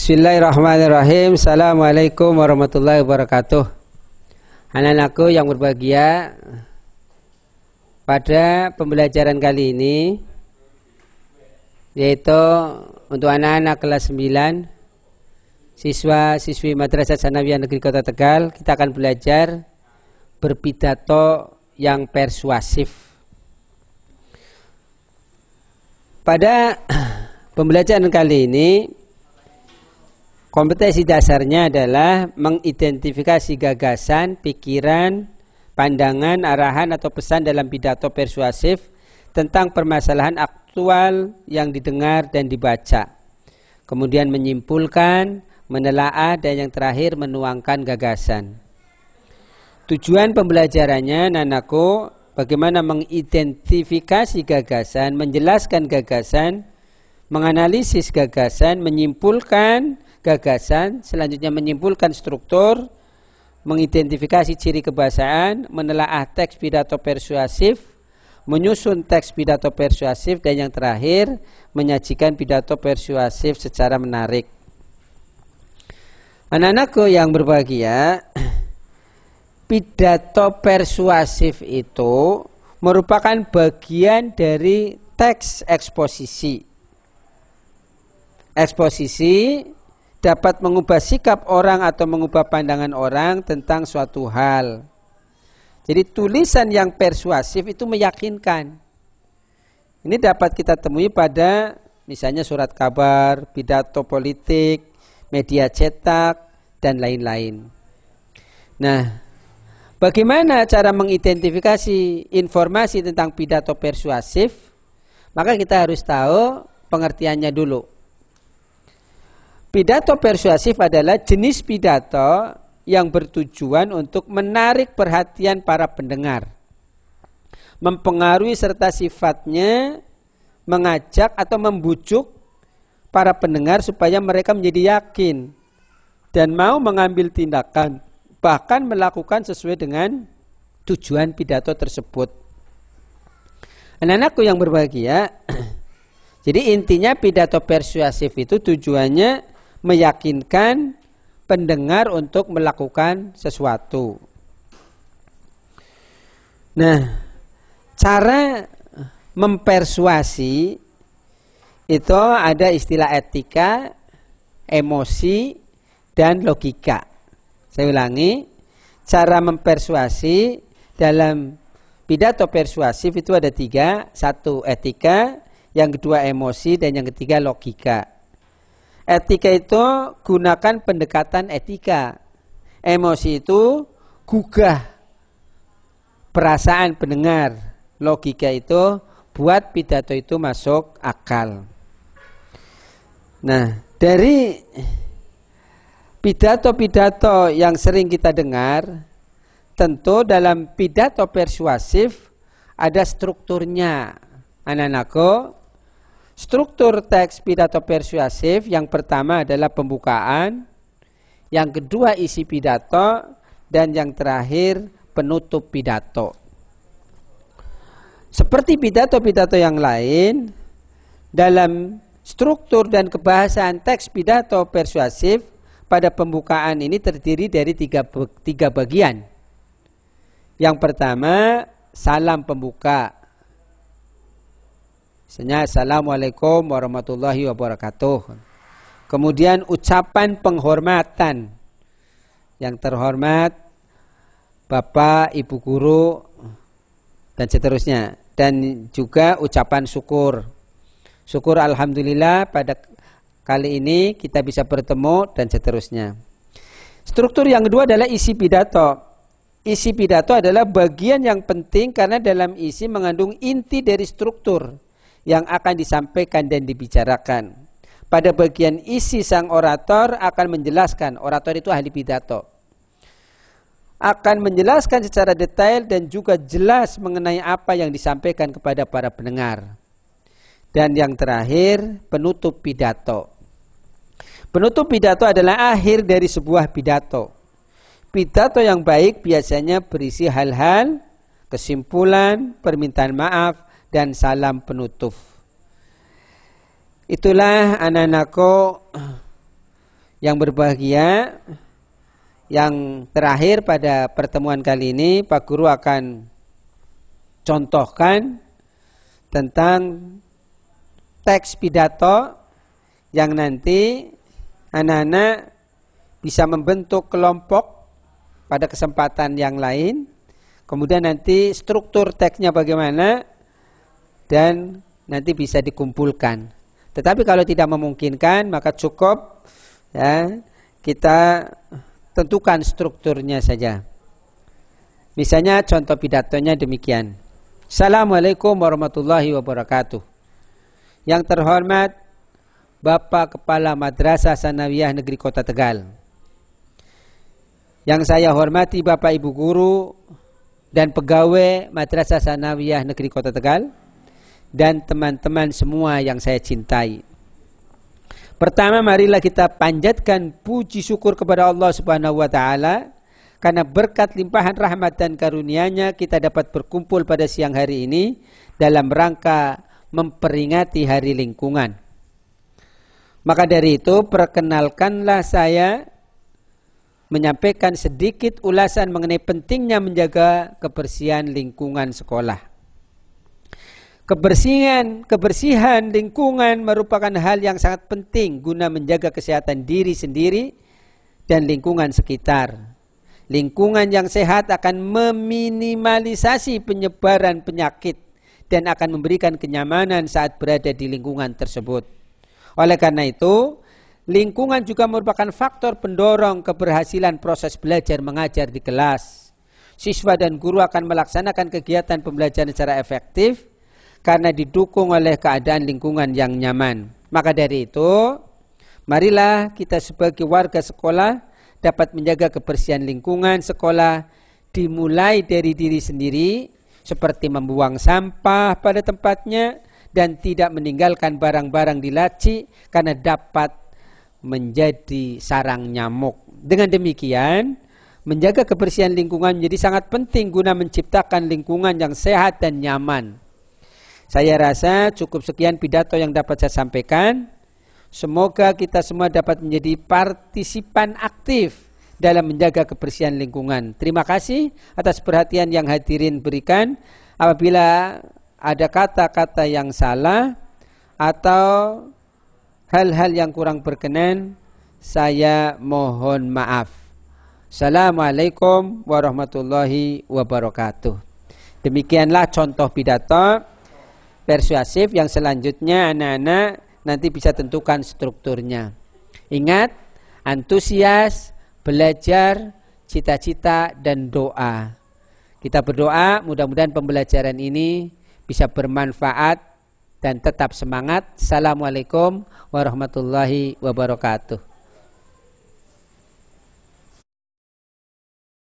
Bismillahirrahmanirrahim. Assalamualaikum warahmatullahi wabarakatuh. Anak-anakku yang berbahagia, pada pembelajaran kali ini, yaitu untuk anak-anak kelas 9, siswa-siswi Madrasah Tsanawiyah Negeri Kota Tegal, kita akan belajar berpidato yang persuasif. Pada pembelajaran kali ini, kompetensi dasarnya adalah mengidentifikasi gagasan, pikiran, pandangan, arahan atau pesan dalam pidato persuasif tentang permasalahan aktual yang didengar dan dibaca. Kemudian menyimpulkan, menelaah, dan yang terakhir menuangkan gagasan. Tujuan pembelajarannya, anakku, bagaimana mengidentifikasi gagasan, menjelaskan gagasan, menganalisis gagasan, menyimpulkan gagasan, selanjutnya menyimpulkan struktur, mengidentifikasi ciri kebahasaan, menelaah teks pidato persuasif, menyusun teks pidato persuasif, dan yang terakhir menyajikan pidato persuasif secara menarik. Anak-anakku yang berbahagia, pidato persuasif itu merupakan bagian dari teks eksposisi. Eksposisi dapat mengubah sikap orang atau mengubah pandangan orang tentang suatu hal. Jadi tulisan yang persuasif itu meyakinkan. Ini dapat kita temui pada misalnya surat kabar, pidato politik, media cetak, dan lain-lain. Nah, bagaimana cara mengidentifikasi informasi tentang pidato persuasif? Maka kita harus tahu pengertiannya dulu. Pidato persuasif adalah jenis pidato yang bertujuan untuk menarik perhatian para pendengar, mempengaruhi serta sifatnya mengajak atau membujuk para pendengar supaya mereka menjadi yakin dan mau mengambil tindakan, bahkan melakukan sesuai dengan tujuan pidato tersebut. Anak-anakku yang berbahagia, jadi intinya pidato persuasif itu tujuannya meyakinkan pendengar untuk melakukan sesuatu. Nah, cara mempersuasi itu ada istilah etika, emosi, dan logika. Saya ulangi, cara mempersuasi dalam pidato persuasif itu ada 3. 1 etika, yang kedua emosi, dan yang ketiga logika. Etika itu gunakan pendekatan etika. Emosi itu gugah perasaan pendengar. Logika itu buat pidato itu masuk akal. Nah, dari pidato-pidato yang sering kita dengar, tentu dalam pidato persuasif ada strukturnya. Anak-anakku, struktur teks pidato persuasif yang pertama adalah pembukaan, yang kedua isi pidato, dan yang terakhir penutup pidato. Seperti pidato-pidato yang lain, dalam struktur dan kebahasaan teks pidato persuasif pada pembukaan ini terdiri dari tiga bagian. Yang pertama, salam pembuka. Misalnya, Assalamualaikum warahmatullahi wabarakatuh. Kemudian ucapan penghormatan. Yang terhormat Bapak, Ibu Guru, dan seterusnya. Dan juga ucapan syukur. Syukur Alhamdulillah pada kali ini kita bisa bertemu, dan seterusnya. Struktur yang kedua adalah isi pidato. Isi pidato adalah bagian yang penting karena dalam isi mengandung inti dari struktur yang akan disampaikan dan dibicarakan. Pada bagian isi, sang orator akan menjelaskan, orator itu ahli pidato, akan menjelaskan secara detail dan juga jelas mengenai apa yang disampaikan kepada para pendengar. Dan yang terakhir, penutup pidato. Penutup pidato adalah akhir dari sebuah pidato. Pidato yang baik biasanya berisi hal-hal, kesimpulan, permintaan maaf, dan salam penutup. Itulah anak-anakku yang berbahagia, yang terakhir pada pertemuan kali ini Pak Guru akan contohkan tentang teks pidato yang nanti anak-anak bisa membentuk kelompok pada kesempatan yang lain. Kemudian nanti struktur teksnya bagaimana dan nanti bisa dikumpulkan. Tetapi kalau tidak memungkinkan maka cukup ya, kita tentukan strukturnya saja. Misalnya contoh pidatonya demikian. Assalamualaikum warahmatullahi wabarakatuh. Yang terhormat Bapak Kepala Madrasah Sanawiyah Negeri Kota Tegal. Yang saya hormati Bapak Ibu Guru dan pegawai Madrasah Sanawiyah Negeri Kota Tegal dan teman-teman semua yang saya cintai. Pertama, marilah kita panjatkan puji syukur kepada Allah Subhanahu wa taala karena berkat limpahan rahmat dan karunia-Nya kita dapat berkumpul pada siang hari ini dalam rangka memperingati Hari Lingkungan. Maka dari itu perkenalkanlah saya menyampaikan sedikit ulasan mengenai pentingnya menjaga kebersihan lingkungan sekolah. Kebersihan lingkungan merupakan hal yang sangat penting guna menjaga kesehatan diri sendiri dan lingkungan sekitar. Lingkungan yang sehat akan meminimalisasi penyebaran penyakit dan akan memberikan kenyamanan saat berada di lingkungan tersebut. Oleh karena itu, lingkungan juga merupakan faktor pendorong keberhasilan proses belajar mengajar di kelas. Siswa dan guru akan melaksanakan kegiatan pembelajaran secara efektif karena didukung oleh keadaan lingkungan yang nyaman. Maka dari itu, marilah kita sebagai warga sekolah dapat menjaga kebersihan lingkungan sekolah dimulai dari diri sendiri, seperti membuang sampah pada tempatnya dan tidak meninggalkan barang-barang di laci karena dapat menjadi sarang nyamuk. Dengan demikian, menjaga kebersihan lingkungan menjadi sangat penting guna menciptakan lingkungan yang sehat dan nyaman. Saya rasa cukup sekian pidato yang dapat saya sampaikan. Semoga kita semua dapat menjadi partisipan aktif dalam menjaga kebersihan lingkungan. Terima kasih atas perhatian yang hadirin berikan. Apabila ada kata-kata yang salah atau hal-hal yang kurang berkenan, saya mohon maaf. Assalamualaikum warahmatullahi wabarakatuh. Demikianlah contoh pidato persuasif yang selanjutnya anak-anak nanti bisa tentukan strukturnya. Ingat, antusias, belajar, cita-cita, dan doa. Kita berdoa mudah-mudahan pembelajaran ini bisa bermanfaat dan tetap semangat. Assalamualaikum warahmatullahi wabarakatuh.